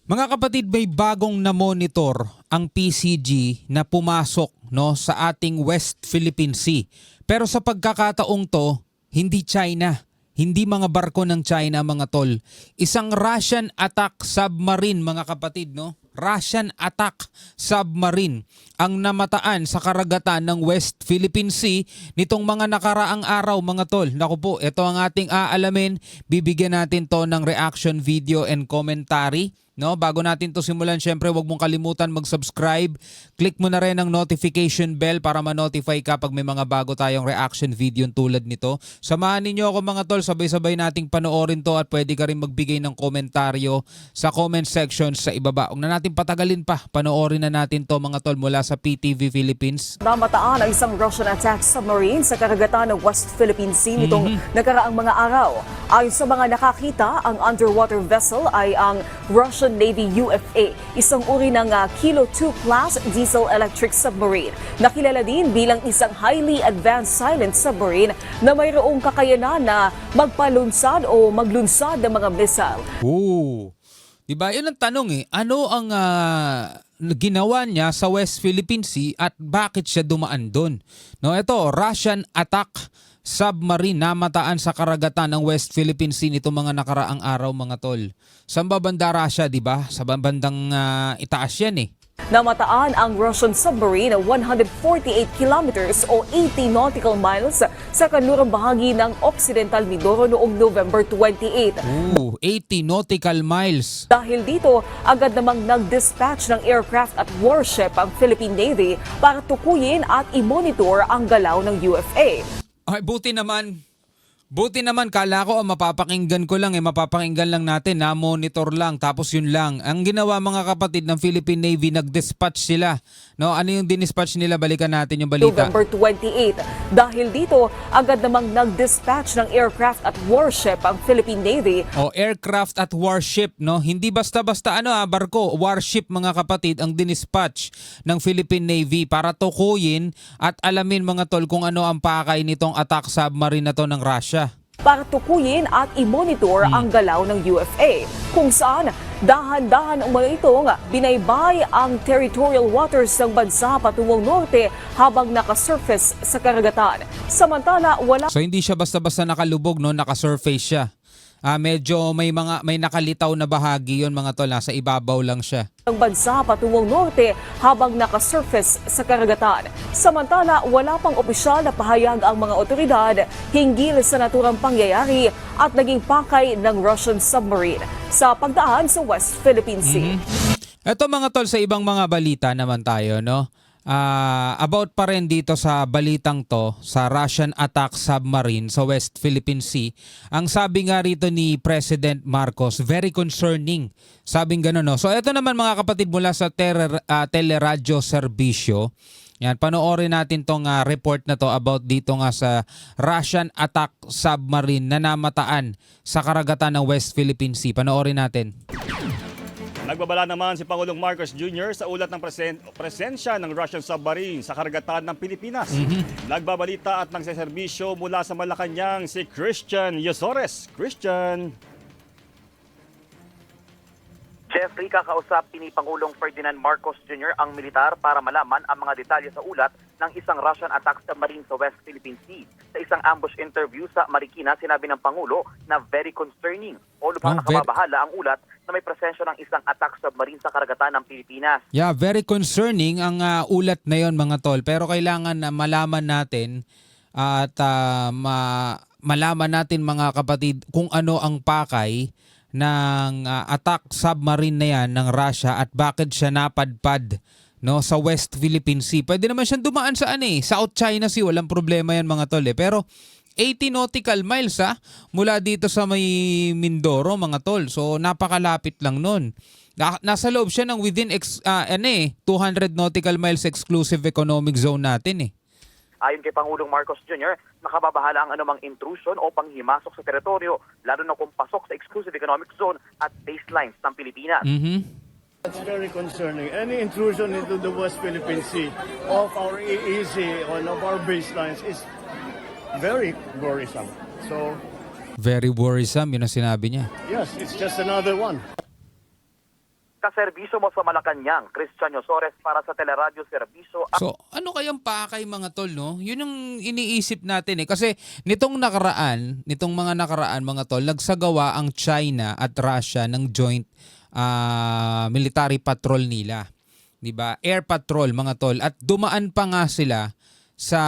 Mga kapatid, may bagong na-monitor ang PCG na pumasok sa ating West Philippine Sea. Pero sa pagkakataong to, hindi China. Hindi mga barko ng China, mga tol. Isang Russian attack submarine, mga kapatid, Russian attack submarine ang namataan sa karagatan ng West Philippine Sea nitong mga nakaraang araw, mga tol. Naku po, ito ang ating aalamin. Bibigyan natin to ng reaction video and commentary. Bago natin to simulan, syempre huwag mong kalimutan mag-subscribe. Click mo na rin ang notification bell para ma-notify ka pag may mga bago tayong reaction video tulad nito. Samahan ninyo ako, mga tol, sabay-sabay nating panoorin to at pwede ka rin magbigay ng komentaryo sa comment section sa ibaba. Huwag na natin patagalin pa, panoorin na natin to, mga tol, mula sa PTV Philippines. Namataan ang isang Russian attack submarine sa karagatan ng West Philippine Sea nitong nakaraang mga araw. Ayon sa mga nakakita, ang underwater vessel ay ang Russian Navy UFA, isang uri ng Kilo 2 class diesel electric submarine. Nakilala din bilang isang highly advanced silent submarine na mayroong kakayanan na magpalunsad o maglunsad ng mga missile. Diba? Yun ang tanong Ano ang ginawa niya sa West Philippine Sea at bakit siya dumaan doon? Ito, Russian attack submarine namataan sa karagatan ng West Philippine Sea nito mga nakaraang araw, mga tol. Sa banda Russia, diba? Sa bandang itaas yan Namataan ang Russian submarine na 148 kilometers o 80 nautical miles sa kanlurang bahagi ng Occidental Mindoro noong November 28. 80 nautical miles. Dahil dito, agad namang nag-dispatch ng aircraft at warship ang Philippine Navy para tukuyin at i-monitor ang galaw ng UFA. Ay, buti naman, kala ko mapapakinggan ko lang mapapakinggan lang natin, monitor lang, tapos yun lang. Ang ginawa, mga kapatid, ng Philippine Navy, nag-dispatch sila. Ano yung dinispatch nila? Balikan natin yung balita. November 28. Dahil dito, agad namang nag-dispatch ng aircraft at warship ang Philippine Navy. Aircraft at warship, Hindi basta-basta barko, warship, mga kapatid, ang dinispatch ng Philippine Navy para tukuyin at alamin, mga tol, kung ano ang pakay nitong attack submarine na to ng Russia. Para tukuyin at i-monitor ang galaw ng UFA, kung saan dahan-dahan umano itong binaybay ang territorial waters ng bansa patungong norte habang nakasurface sa karagatan. Samantala, So hindi siya basta-basta nakalubog, nakasurface siya. Medyo may nakalitaw na bahagi yon, mga tol, nasa ibabaw lang siya. Ang bansa patungong norte habang nakasurface sa karagatan. Samantala, wala pang opisyal na pahayag ang mga otoridad hinggil sa naturang pangyayari at naging pakay ng Russian submarine sa pagdaan sa West Philippine Sea. Ito, mga tol, sa ibang mga balita naman tayo, about pa rin dito sa balitang to, sa Russian attack submarine sa West Philippine Sea. Ang sabi nga rito ni President Marcos, very concerning. Sabing gano'n, So ito naman, mga kapatid, mula sa Teleradyo Serbisyo. Yan, panoorin natin tong report na to about dito nga sa Russian attack submarine na namataan sa karagatan ng West Philippine Sea. Panoorin natin. Nagbabala naman si Pangulong Marcos Jr. sa ulat ng presensya ng Russian submarine sa karagatan ng Pilipinas. Nagbabalita at nagseserbisyo mula sa Malacanang si Christian Yosores. Christian. Jeffrey, kakausap ni Pangulong Ferdinand Marcos Jr. ang militar para malaman ang mga detalye sa ulat ng isang Russian attack submarine sa West Philippine Sea. Sa isang ambush interview sa Marikina, sinabi ng Pangulo na very concerning o lubhang nakababahala ang ulat na may presensya ng isang attack submarine sa karagatan ng Pilipinas. Yeah, very concerning ang ulat na yon, mga tol. Pero kailangan na malaman natin at malaman natin, mga kapatid, kung ano ang pakay ng attack submarine na yan ng Russia at bakit siya napadpad sa West Philippine Sea. Pwede naman siyang dumaan sa South China Sea, walang problema yan, mga tol. Pero 80 nautical miles mula dito sa may Mindoro, mga tol. So napakalapit lang nun. Nasa loob siya ng within 200 nautical miles exclusive economic zone natin Ayon kay Pangulong Marcos Jr., nakababahala ang anumang intrusion o panghimasok sa teritoryo, lalo na kung pasok sa exclusive economic zone at baselines ng Pilipinas. That's very concerning. Any intrusion into the West Philippine Sea of our EEZ or of our baselines is very worrisome. So, very worrisome, yun ang sinabi niya. yes, it's just another one. Kaserbisyo mo sa Malacanang, Christian Yosores para sa Teleradyo Serbisyo. So, ano kayang pakay mga tol, no? Yun yung iniisip natin eh. Kasi nitong mga nakaraan mga tol, nagsagawa ang China at Russia ng joint military patrol nila. 'Di ba? Air patrol mga tol. At dumaan pa nga sila sa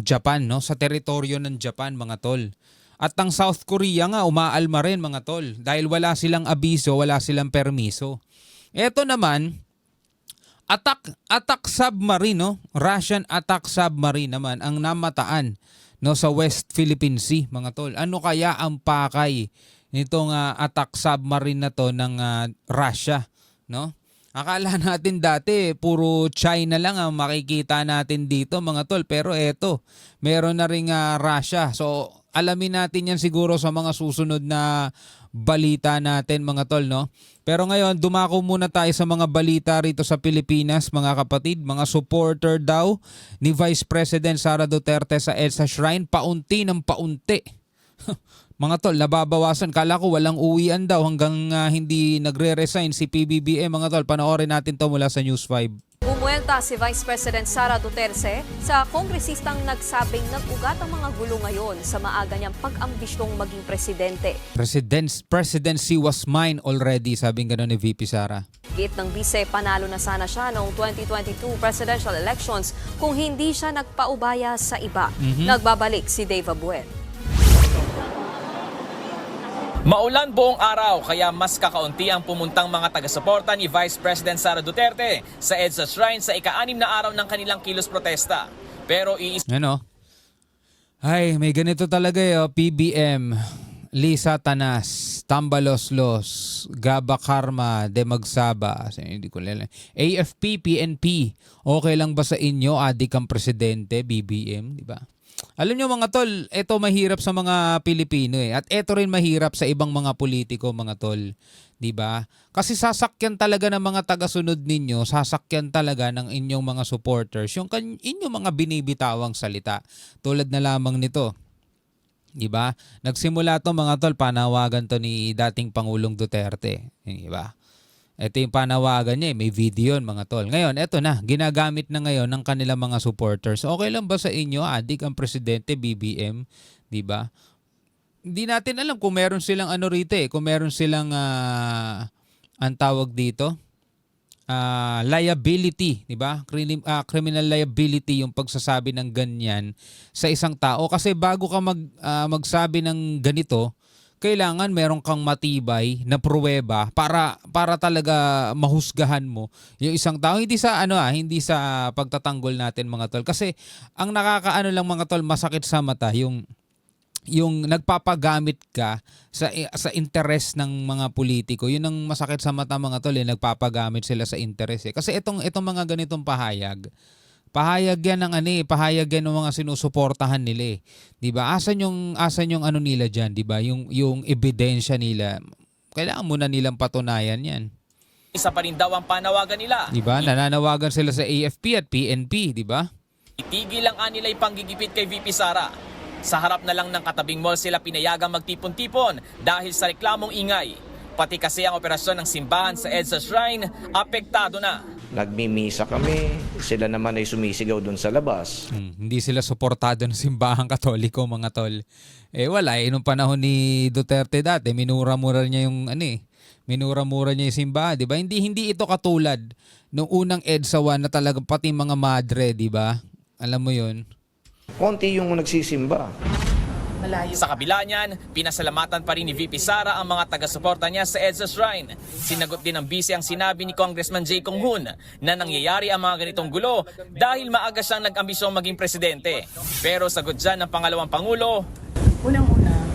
Japan, no? Sa teritoryo ng Japan mga tol. At ang South Korea nga umaalma rin mga tol dahil wala silang abiso, wala silang permiso. Ito naman, attack submarine, no? Russian attack submarine naman ang namataan, no, sa West Philippine Sea mga tol. Ano kaya ang pakay nitong attack submarine na to ng Russia, no? Akala natin dati puro China lang ang makikita natin dito mga tol, pero eto, meron na ring Russia. So alamin natin yan siguro sa mga susunod na balita natin mga tol, no? Pero ngayon, dumako muna tayo sa mga balita rito sa Pilipinas mga kapatid. Mga supporter daw ni Vice President Sara Duterte sa EDSA Shrine, paunti ng paunti. Mga tol, nababawasan. Kala ko walang uwian daw hanggang hindi nagre-resign si PBBM. Mga tol, panoorin natin to mula sa News 5. Bumuelta si Vice President Sara Duterte sa kongresistang nagsabing nag-ugat ang mga gulo ngayon sa maaga niyang pag-ambisyong maging presidente. Presidency was mine already, sabing gano'n ni VP Sara. Git ng bise, panalo na sana siya noong 2022 presidential elections kung hindi siya nagpaubaya sa iba. Nagbabalik si Dave Abuel. Maulan buong araw kaya mas kakaunti ang pumuntang mga taga-suporta ni Vice President Sara Duterte sa EDSA Shrine sa ika-6 na araw ng kanilang kilos protesta. Pero Ano? Ay, may ganito talaga PBM, Lisa Tanas, Tambaloslos, Gaba Karma, Demagsaba, hindi ko alam. AFP, PNP, okay lang ba sa inyo, adik ang presidente, BBM, di ba? Alam nyo mga tol, ito mahirap sa mga Pilipino eh. At ito rin mahirap sa ibang mga politiko mga tol. Diba? Kasi sasakyan talaga ng mga taga-sunod ninyo, sasakyan talaga ng inyong mga supporters, yung inyong mga binibitawang salita. Tulad na lamang nito. Diba? Nagsimula to mga tol, panawagan to ni dating Pangulong Duterte. Diba? Ito yung panawagan niya, may video yun mga tol. Ngayon, eto na, ginagamit na ngayon ng kanilang mga supporters. Okay lang ba sa inyo, adik ang presidente, BBM? Diba? Hindi natin alam kung meron silang rito eh, kung meron silang, ang tawag dito, liability, diba? Criminal liability yung pagsasabi ng ganyan sa isang tao. Kasi bago ka magsabi ng ganito, kailangan meron kang matibay na pruweba para talaga mahusgahan mo yung isang tao. Hindi sa pagtatanggol natin mga tol. Kasi ang nakakaano lang mga tol, masakit sa mata yung nagpapagamit ka sa interes ng mga politiko. Yun ang masakit sa mata mga tol, nagpapagamit sila sa interes eh. Kasi itong mga ganitong pahayag yan ng mga sinusuportahan nila eh. 'Di ba? Asan yung nila diyan, 'di ba? Yung ebidensya nila. Kailangan muna nilang patunayan 'yan. isa pa rin daw ang panawagan nila. 'Di ba? Nananawagan sila sa AFP at PNP, 'di ba? Itigil lang nila yung panggigipit kay VP Sara. Sa harap na lang ng katabing mall sila pinayagang magtipon-tipon dahil sa reklamong ingay. Pati kasi ang operasyon ng simbahan sa EDSA Shrine, apektado na. Nagmimisa kami, sila naman ay sumisigaw doon sa labas. Hindi sila suportado ng simbahang Katoliko mga tol. Wala nung panahon ni Duterte dati, minura-mura niya yung minura-mura niya yung simbahan, 'di ba? Hindi ito katulad nung unang EDSA 1 na talagang pati mga madre, 'di ba? Alam mo 'yun. Konti yung nagsisimba. Sa kabila niyan, pinasalamatan pa rin ni VP Sara ang mga taga-suporta niya sa EDSA Shrine. Sinagot din ng bise ang sinabi ni Congressman Jay Kong Hoon na nangyayari ang mga ganitong gulo dahil maaga siyang nag-ambisyong maging presidente. Pero sagot dyan ng pangalawang Pangulo, unang-una,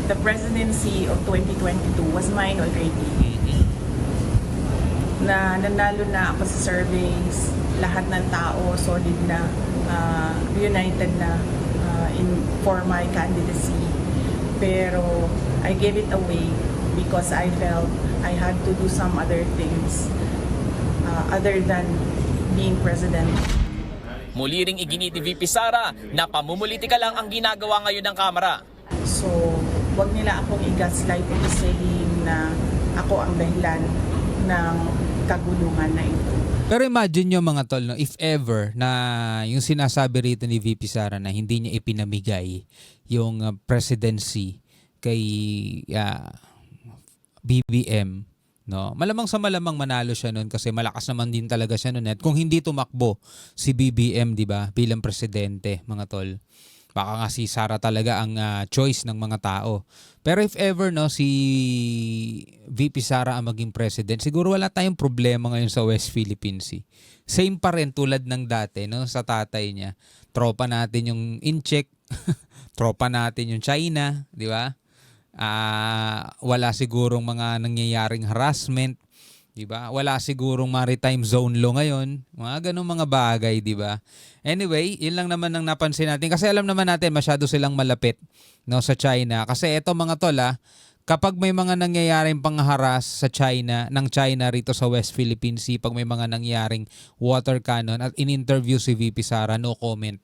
the presidency of 2022 was mine already. Na nanalo na ako sa surveys, lahat ng tao solid na, united na for my candidacy. Pero I gave it away because I felt I had to do some other things other than being president. muli ring iginit ni VP Sara na pamumulitika lang ang ginagawa ngayon ng Kamara. So, wag nila akong i-gaslight into saying na ako po ang dahilan ng kaguluhan na ito. Pero imagine nyo mga tol, no, if ever na yung sinasabi rito ni VP Sara na hindi niya ipinamigay yung presidency kay BBM, no, malamang sa malamang manalo siya noon kasi malakas naman din talaga siya noon. At kung hindi tumakbo si BBM, di ba, bilang presidente, mga tol, baka nga si Sara talaga ang choice ng mga tao. Pero if ever no si VP Sara ang maging president, siguro wala tayong problema ngayon sa West Philippine Sea. Same pa rin tulad ng dati no sa tatay niya. Tropa natin yung Incheck, tropa natin yung China, di ba? Wala sigurong mga nangyayaring harassment, 'di ba? Wala sigurong maritime zone law ngayon, mga ganung mga bagay, 'di ba? Anyway, 'yun lang naman ang napansin natin kasi alam naman natin masyado silang malapit no sa China kasi eto mga tol kapag may mga nangyayaring pangharas sa China, ng China rito sa West Philippine Sea, pag may mga nangyayaring water cannon at in-interview si VP Sara, no comment.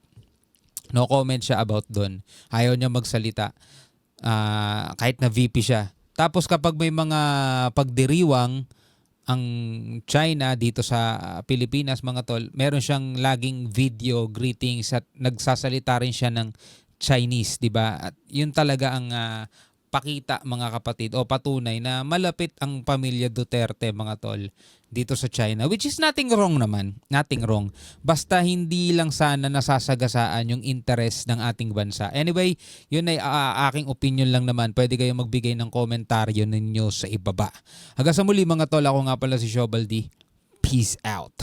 No comment siya about doon. Ayaw niya magsalita. Kahit na VP siya. Tapos kapag may mga pagdiriwang ang China dito sa Pilipinas, mga tol, meron siyang laging video greetings at nagsasalita rin siya ng Chinese, 'di ba? At 'yun talaga ang pakita, mga kapatid, o patunay na malapit ang pamilya Duterte, mga tol, dito sa China, which is nothing wrong naman, nothing wrong. Basta hindi lang sana nasasagasaan yung interest ng ating bansa. Anyway, yun ay aking opinion lang naman. Pwede kayong magbigay ng komentaryo ninyo sa ibaba. Hanggang sa muli mga tol, ako nga pala si Shobaldi. Peace out.